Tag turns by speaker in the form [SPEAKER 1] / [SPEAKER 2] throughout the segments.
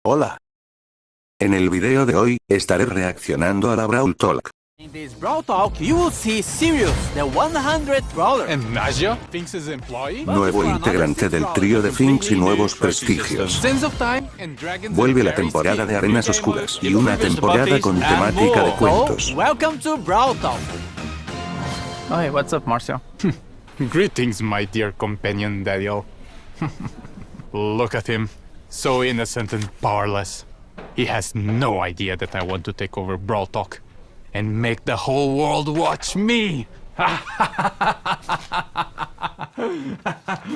[SPEAKER 1] Hola. En el video de hoy, estaré reaccionando a la Brawl Talk.
[SPEAKER 2] In this Brawl Talk, you will see Sirius, the 100th Brawler.
[SPEAKER 3] And Naja, Finks' employee.
[SPEAKER 1] Nuevo integrante del trío de Finks y nuevos prestigios. Vuelve la temporada de Arenas Oscuras y una temporada con temática de cuentos.
[SPEAKER 2] Welcome to Brawl Talk.
[SPEAKER 4] Oh, hey, what's up, Marcio?
[SPEAKER 3] Greetings, my dear companion, Daniel. Look at him, so innocent and powerless. He has no idea that I want to take over Brawl Talk and make the whole world watch me.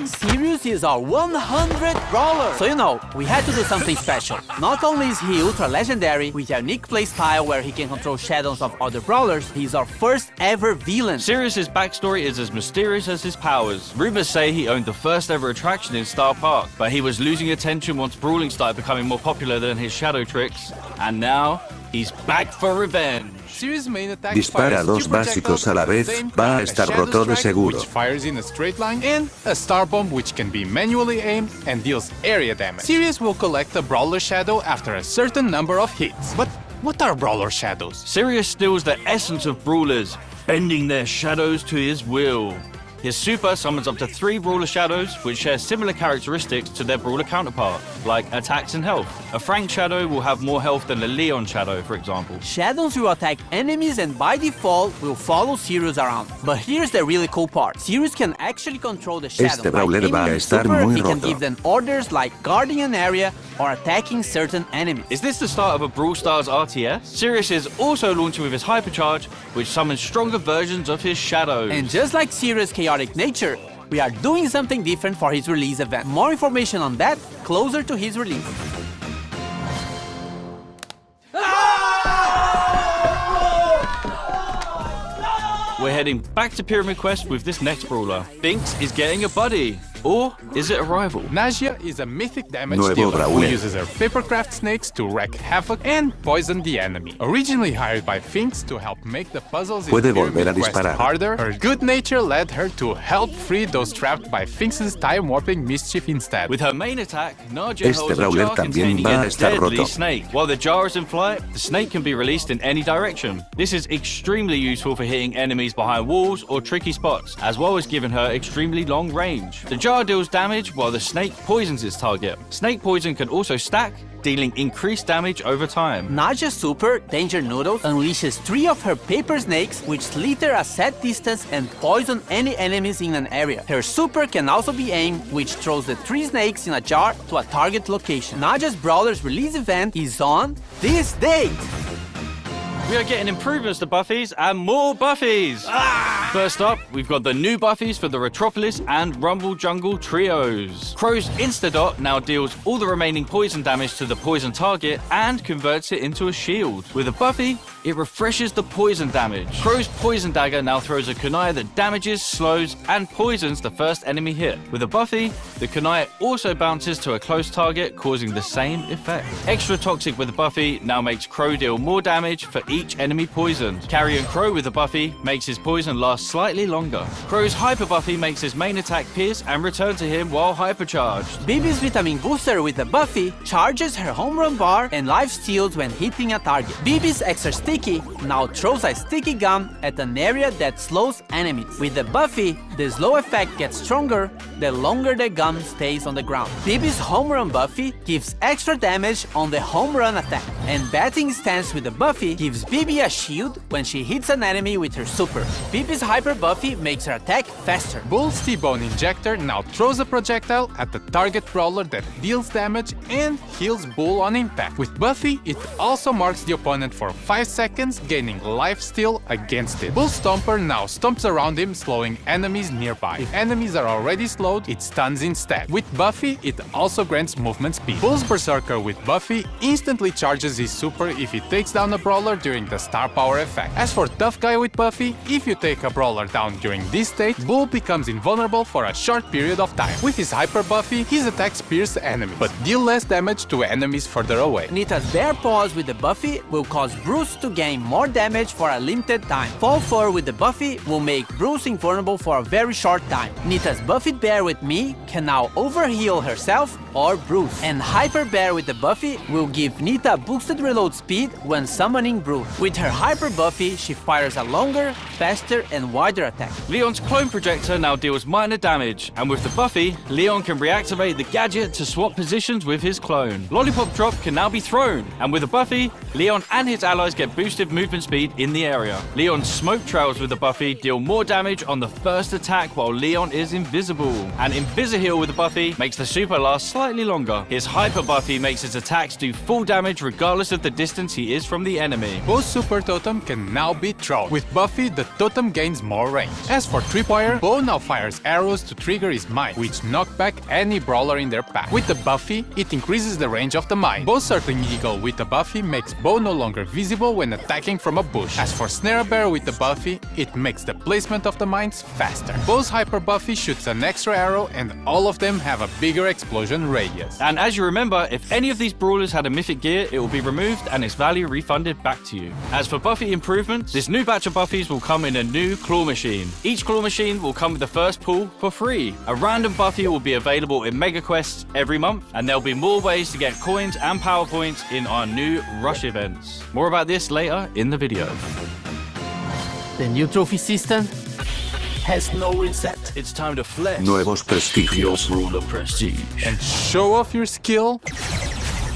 [SPEAKER 2] Sirius is our 100th Brawler. So you know, we had to do something special. Not only is he ultra legendary with a unique playstyle where he can control shadows of other brawlers, he's our first ever villain.
[SPEAKER 5] Sirius's backstory is as mysterious as his powers. Rumors say he owned the first ever attraction in Star Park, but he was losing attention once brawling started becoming more popular than his shadow tricks, and now he's back for revenge.
[SPEAKER 1] Dispara dos básicos a la vez, va a estar roto de seguro.
[SPEAKER 3] Which fires in a straight line, and a star bomb which can be manually aimed and deals area damage. Sirius will collect a brawler shadow after a certain number of hits. But what are brawler shadows?
[SPEAKER 5] Sirius steals the essence of brawlers, bending their shadows to his will. His super summons up to 3 brawler shadows, which share similar characteristics to their brawler counterpart, like attacks and health. A Frank shadow will have more health than a Leon shadow, for example.
[SPEAKER 2] Shadows will attack enemies and by default will follow Sirius around. But here's the really cool part. Sirius can actually control the shadow.
[SPEAKER 1] Este brawler va a estar muy
[SPEAKER 2] He can
[SPEAKER 1] roto.
[SPEAKER 2] give them orders like guarding an area or attacking certain enemies.
[SPEAKER 5] Is this the start of a Brawl Stars RTS? Sirius is also launching with his hypercharge, which summons stronger versions of his shadows.
[SPEAKER 2] And just like Sirius' chaotic nature, we are doing something different for his release event. More information on that closer to his release.
[SPEAKER 5] We're heading back to Pyramid Quest with this next brawler. Finks is getting a buddy. Or is it a rival?
[SPEAKER 3] Naja is a mythic damage
[SPEAKER 1] Nuevo
[SPEAKER 3] dealer who
[SPEAKER 1] Brawler.
[SPEAKER 3] uses her papercraft snakes to wreak havoc and poison the enemy. Originally hired by Finks to help make the puzzles in
[SPEAKER 1] Puede
[SPEAKER 3] Pyramid
[SPEAKER 1] volver a
[SPEAKER 3] Quest
[SPEAKER 1] disparar.
[SPEAKER 3] harder, her good nature led her to help free those trapped by Finks' time-warping mischief instead.
[SPEAKER 5] With her main attack, Naja
[SPEAKER 1] Este
[SPEAKER 5] holds a
[SPEAKER 1] brawler
[SPEAKER 5] jar
[SPEAKER 1] también
[SPEAKER 5] containing
[SPEAKER 1] va a
[SPEAKER 5] a
[SPEAKER 1] estar
[SPEAKER 5] deadly
[SPEAKER 1] roto.
[SPEAKER 5] snake. While the jar is in flight, the snake can be released in any direction. This is extremely useful for hitting enemies behind walls or tricky spots, as well as giving her extremely long range. The jar deals damage while the snake poisons its target. Snake poison can also stack, dealing increased damage over time.
[SPEAKER 2] Naja's super, Danger Noodles, unleashes 3 of her paper snakes which slither a set distance and poison any enemies in an area. Her super can also be aimed, which throws the 3 snakes in a jar to a target location. Naja's Brawler's release event is on this date!
[SPEAKER 5] We are getting improvements to buffies and more buffies! First up, we've got the new buffies for the Retropolis and Rumble Jungle trios. Crow's Instadot now deals all the remaining poison damage to the poison target and converts it into a shield. With a buffy, it refreshes the poison damage. Crow's Poison Dagger now throws a kunai that damages, slows, and poisons the first enemy hit. With a buffy, the kunai also bounces to a close target, causing the same effect. Extra Toxic with a buffy now makes Crow deal more damage for each enemy poisoned. Carrion Crow with a buffy makes his poison last slightly longer. Crow's Hyper Buffy makes his main attack pierce and return to him while hypercharged.
[SPEAKER 2] Bibi's Vitamin Booster with a Buffy charges her home run bar and life steals when hitting a target. Bibi's Extra Sticky now throws a sticky gum at an area that slows enemies. With the Buffy, the slow effect gets stronger the longer the gum stays on the ground. Bibi's Home Run Buffy gives extra damage on the home run attack. And Batting Stance with the Buffy gives Bibi a shield when she hits an enemy with her super. Bibi's Hyper Buffy makes her attack faster.
[SPEAKER 3] Bull's T-Bone Injector now throws a projectile at the target brawler that deals damage and heals Bull on impact. With Buffy, it also marks the opponent for 5 seconds, gaining life steal against it. Bull Stomper now stomps around him, slowing enemies nearby. If enemies are already slowed, it stuns instead. With Buffy, it also grants movement speed. Bull's Berserker with Buffy instantly charges his super if he takes down a brawler during the star power effect. As for tough guy with Buffy, if you take a brawler down during this state, Bull becomes invulnerable for a short period of time. With his hyper Buffy, his attacks pierce enemies, but deal less damage to enemies further away.
[SPEAKER 2] Nita's Bear Paws with the Buffy will cause Bruce to gain more damage for a limited time. Fall Fur with the Buffy will make Bruce invulnerable for a very short time. Nita's Buffed Bear with me can now overheal herself or Bruce. And Hyper Bear with the Buffy will give Nita boosted reload speed when summoning Bruce. With her Hyper Buffy, she fires a longer, faster and wider attack.
[SPEAKER 5] Leon's clone projector now deals minor damage, and with the Buffy, Leon can reactivate the gadget to swap positions with his clone. Lollipop Drop can now be thrown, and with a Buffy, Leon and his allies get boosted movement speed in the area. Leon's Smoke Trails with the Buffy deal more damage on the first attack while Leon is invisible. And Invisiheal with the Buffy makes the super last slightly longer. His Hyper Buffy makes his attacks do full damage regardless of the distance he is from the enemy.
[SPEAKER 3] Both Super Totem can now be thrown. With Buffy, the totem gains more range. As for Tripwire, Bo now fires arrows to trigger his mine, which knock back any brawler in their pack. With the Buffy, it increases the range of the mine. Bo's Circling Eagle with the Buffy makes Bo no longer visible when attacking from a bush. As for Snare Bear with the Buffy, it makes the placement of the mines faster. Bo's Hyper Buffy shoots an extra arrow and all of them have a bigger explosion radius.
[SPEAKER 5] And as you remember, if any of these brawlers had a mythic gear, it will be removed and its value refunded back to you. As for Buffy improvements, this new batch of Buffies will come in a new claw machine. Each claw machine will come with the first pull for free. A random Buffy will be available in Mega Quests every month, and there'll be more ways to get coins and power points in our new Rush events. More about this later in the video.
[SPEAKER 2] The new trophy system has no reset.
[SPEAKER 5] It's time to flex
[SPEAKER 1] Nuevos prestigios.
[SPEAKER 5] Brawler prestige.
[SPEAKER 3] And show off your skill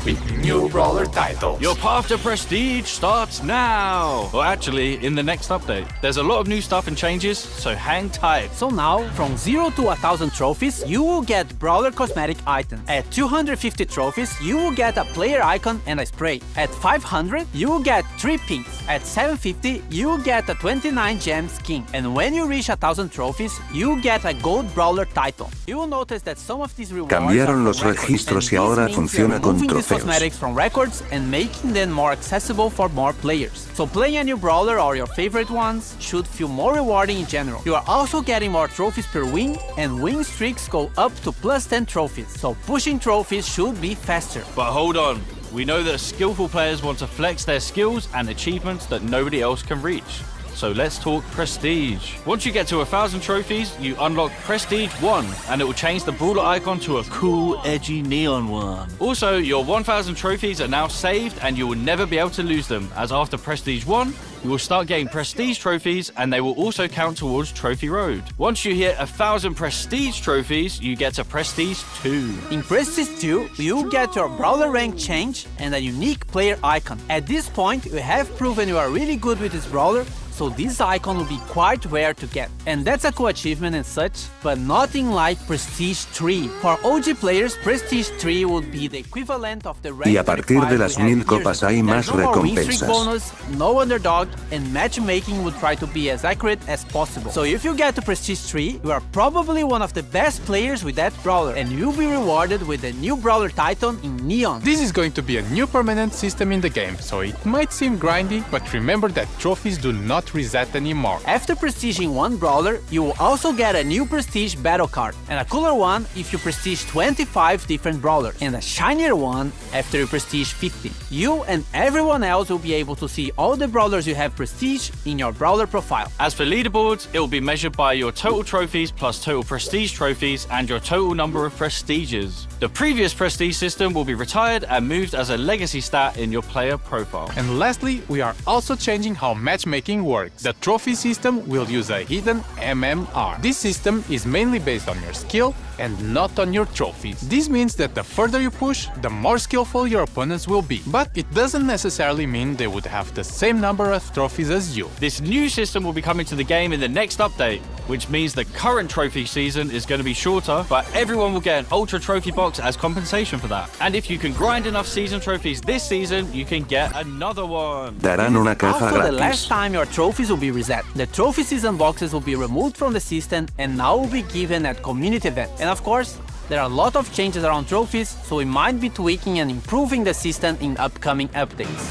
[SPEAKER 3] with new brawler titles.
[SPEAKER 5] Your path to prestige starts now! Well, actually, in the next update. There's a lot of new stuff and changes, so hang tight.
[SPEAKER 2] So now, from 0 to 1000 trophies, you will get Brawler cosmetic items. At 250 trophies, you will get a player icon and a spray. At 500, you will get 3 pins. At 750, you will get a 29 gem skin. And when you reach 1000 trophies, you will get a gold Brawler title. You will notice that some of these rewards
[SPEAKER 1] Cambiaron
[SPEAKER 2] are
[SPEAKER 1] los
[SPEAKER 2] from records,
[SPEAKER 1] registros y
[SPEAKER 2] and
[SPEAKER 1] ahora
[SPEAKER 2] this means
[SPEAKER 1] funciona
[SPEAKER 2] we are
[SPEAKER 1] con
[SPEAKER 2] removing these
[SPEAKER 1] trofeos.
[SPEAKER 2] cosmetics from records and making them more accessible for more players. So playing a new Brawler or your favorite ones should feel more rewarding in general. You are also getting more trophies per win, and win streaks go up to plus 10 trophies. So pushing trophies should be faster.
[SPEAKER 5] But hold on. We know that skillful players want to flex their skills and achievements that nobody else can reach. So let's talk prestige. Once you get to 1000 trophies, you unlock Prestige 1, and it will change the brawler icon to a cool, edgy neon one. Also, your 1000 trophies are now saved, and you will never be able to lose them, as after Prestige 1, you will start getting prestige trophies, and they will also count towards Trophy Road. Once you hit 1000 prestige trophies, you get to Prestige 2.
[SPEAKER 2] In Prestige 2, you get your Brawler rank change and a unique player icon. At this point, you have proven you are really good with this Brawler, so this icon will be quite rare to get. And that's a cool achievement and such, but nothing like Prestige 3. For OG players, Prestige 3 would be the equivalent of the rank
[SPEAKER 1] Y a partir de las 1000 copas hay más
[SPEAKER 2] no more win streak
[SPEAKER 1] recompensas.
[SPEAKER 2] bonus, no underdog, and matchmaking would try to be as accurate as possible. So if you get to Prestige 3, you are probably one of the best players with that Brawler, and you'll be rewarded with the new Brawler Titan in Neon.
[SPEAKER 3] This is going to be a new permanent system in the game, so it might seem grindy, but remember that trophies do not reset anymore.
[SPEAKER 2] After prestiging one Brawler, you will also get a new Prestige battle card, and a cooler one if you prestige 25 different Brawlers, and a shinier one after you prestige 50. You and everyone else will be able to see all the Brawlers you have prestige in your Brawler profile.
[SPEAKER 5] As for leaderboards, it will be measured by your total trophies plus total prestige trophies and your total number of prestiges. The previous prestige system will be retired and moved as a legacy stat in your player profile.
[SPEAKER 3] And lastly, we are also changing how matchmaking works. The trophy system will use a hidden MMR. This system is mainly based on your skill and not on your trophies. This means that the further you push, the more skillful your opponents will be. But it doesn't necessarily mean they would have the same number of trophies as you.
[SPEAKER 5] This new system will be coming to the game in the next update, which means the current trophy season is going to be shorter, but everyone will get an ultra trophy box as compensation for that. And if you can grind enough season trophies this season, you can get another one.
[SPEAKER 1] Darán una caja
[SPEAKER 2] Also, the last
[SPEAKER 1] gratis.
[SPEAKER 2] time your trophies will be reset. The trophy season boxes will be removed from the system and now will be given at community events. And of course, there are a lot of changes around trophies, so we might be tweaking and improving the system in upcoming updates.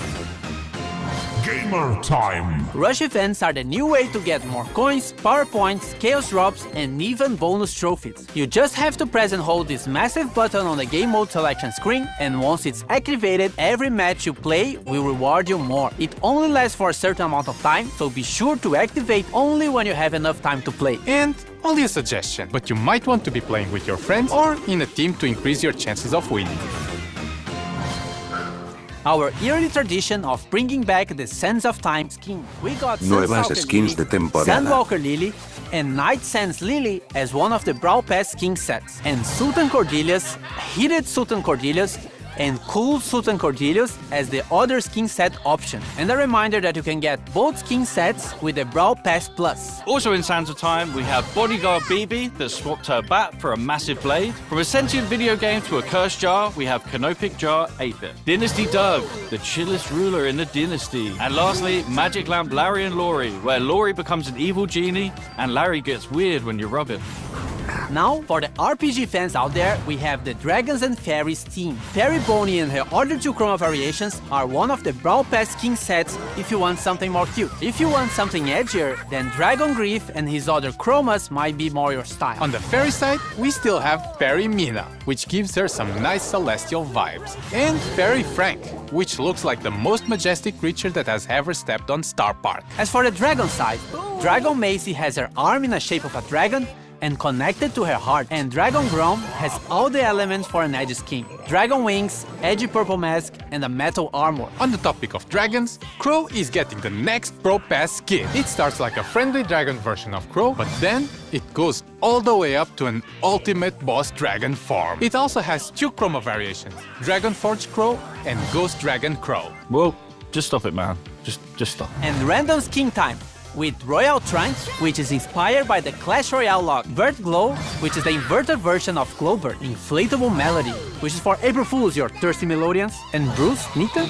[SPEAKER 6] Gamer time!
[SPEAKER 2] Rush events are the new way to get more coins, power points, chaos drops, and even bonus trophies. You just have to press and hold this massive button on the game mode selection screen, and once it's activated, every match you play will reward you more. It only lasts for a certain amount of time, so be sure to activate only when you have enough time to play.
[SPEAKER 3] And only a suggestion, but you might want to be playing with your friends or in a team to increase your chances of winning.
[SPEAKER 2] Our yearly tradition of bringing back the Sands of Time skin. We got
[SPEAKER 1] Nuevas
[SPEAKER 2] Sunfalcon
[SPEAKER 1] skins
[SPEAKER 2] Lily,
[SPEAKER 1] de temporada.
[SPEAKER 2] Sandwalker Lily, and Night Sands Lily as one of the Brawl Pass skin sets, and Sultan Cordelius, Heated Sultan Cordelius, and Cool Sultan Cordelius as the other skin set option. And a reminder that you can get both skin sets with the Brawl Pass Plus.
[SPEAKER 5] Also in Sands of Time, we have Bodyguard BB that swapped her bat for a massive blade. From a sentient video game to a cursed jar, we have Canopic Jar 8-bit. Dynasty Doug, the chillest ruler in the dynasty. And lastly, Magic Lamp Larry and Laurie, where Laurie becomes an evil genie and Larry gets weird when you rub it.
[SPEAKER 2] Now, for the RPG fans out there, we have the Dragons and Fairies team. Fairy Bonnie and her other two chroma variations are one of the Brawl Pass skin sets if you want something more cute. If you want something edgier, then Dragon Grief and his other chromas might be more your style.
[SPEAKER 3] On the fairy side, we still have Fairy Mina, which gives her some nice celestial vibes. And Fairy Frank, which looks like the most majestic creature that has ever stepped on Star Park.
[SPEAKER 2] As for the Dragon side, Dragon Macy has her arm in the shape of a dragon and connected to her heart, and Dragon Grom has all the elements for an edgy skin. Dragon wings, edgy purple mask, and a metal armor.
[SPEAKER 3] On the topic of dragons, Crow is getting the next Pro Pass skin. It starts like a friendly dragon version of Crow, but then it goes all the way up to an ultimate boss dragon form. It also has two chroma variations, Dragon Forge Crow and Ghost Dragon Crow.
[SPEAKER 5] Well, just stop it, man. Just stop.
[SPEAKER 2] And random skin time with Royal Trunks, which is inspired by the Clash Royale lock, Vert Glow, which is the inverted version of Glowbird, Inflatable Melody, which is for April Fools, your thirsty melodians, and Bruce, Nita.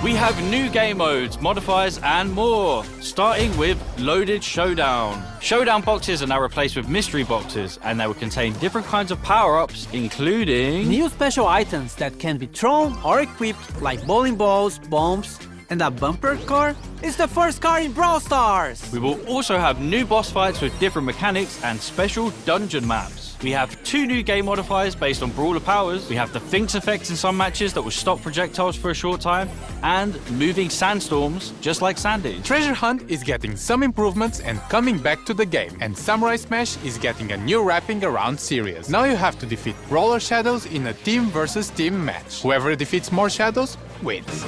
[SPEAKER 5] We have new game modes, modifiers, and more, starting with Loaded Showdown. Showdown boxes are now replaced with mystery boxes, and they will contain different kinds of power-ups, including
[SPEAKER 2] new special items that can be thrown or equipped, like bowling balls, bombs, and a bumper car is the first car in Brawl Stars!
[SPEAKER 5] We will also have new boss fights with different mechanics and special dungeon maps. We have two new game modifiers based on Brawler powers. We have the Finks effects in some matches that will stop projectiles for a short time, and moving sandstorms, just like Sandy's.
[SPEAKER 3] Treasure Hunt is getting some improvements and coming back to the game, and Samurai Smash is getting a new wrapping around series. Now you have to defeat Brawler Shadows in a team versus team match. Whoever defeats more shadows wins.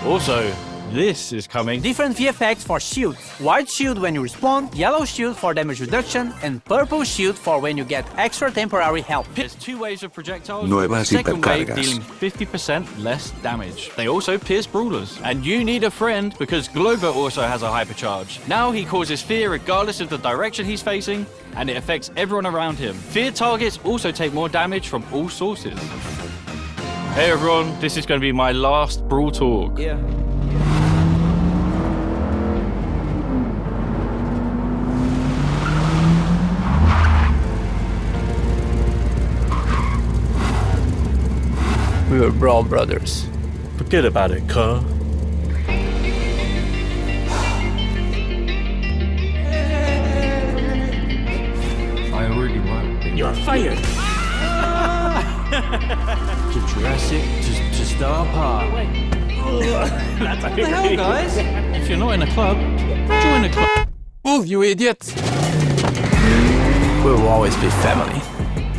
[SPEAKER 5] Also, this is coming.
[SPEAKER 2] Different VFX for shields. White shield when you respawn, yellow shield for damage reduction, and purple shield for when you get extra temporary health.
[SPEAKER 5] There's two waves of projectiles.
[SPEAKER 1] Nuevas
[SPEAKER 5] the second wave
[SPEAKER 1] hipercargas.
[SPEAKER 5] dealing 50% less damage. They also pierce brawlers. And you need a friend because Glover also has a hypercharge. Now he causes fear regardless of the direction he's facing, and it affects everyone around him. Feared targets also take more damage from all sources. Hey everyone, this is going to be my last Brawl talk.
[SPEAKER 2] Yeah.
[SPEAKER 4] We were Brawl brothers.
[SPEAKER 7] Forget about it, cuh.
[SPEAKER 5] I already won.
[SPEAKER 7] You're fired!
[SPEAKER 5] To Jurassic, to Star Park.
[SPEAKER 7] What
[SPEAKER 2] the hell, guys?
[SPEAKER 5] If you're not in a club, join a club.
[SPEAKER 3] Oh, you idiots!
[SPEAKER 4] We will always be family,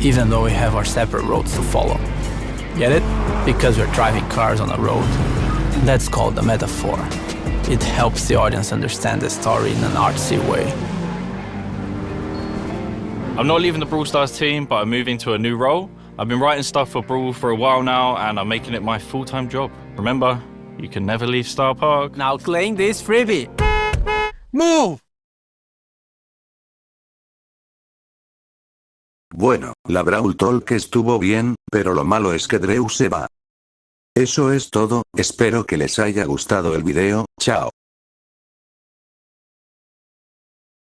[SPEAKER 4] even though we have our separate roads to follow. Get it? Because we're driving cars on a road. That's called a metaphor. It helps the audience understand the story in an artsy way.
[SPEAKER 5] I'm not leaving the Brawl Stars team, but I'm moving to a new role. I've been writing stuff for Brawl for a while now, and I'm making it my full-time job. Remember, you can never leave Star Park.
[SPEAKER 2] Now claim this freebie.
[SPEAKER 3] Move!
[SPEAKER 1] Bueno, la Brawl Talk estuvo bien, pero lo malo es que Drew se va. Eso es todo, espero que les haya gustado el video, chao.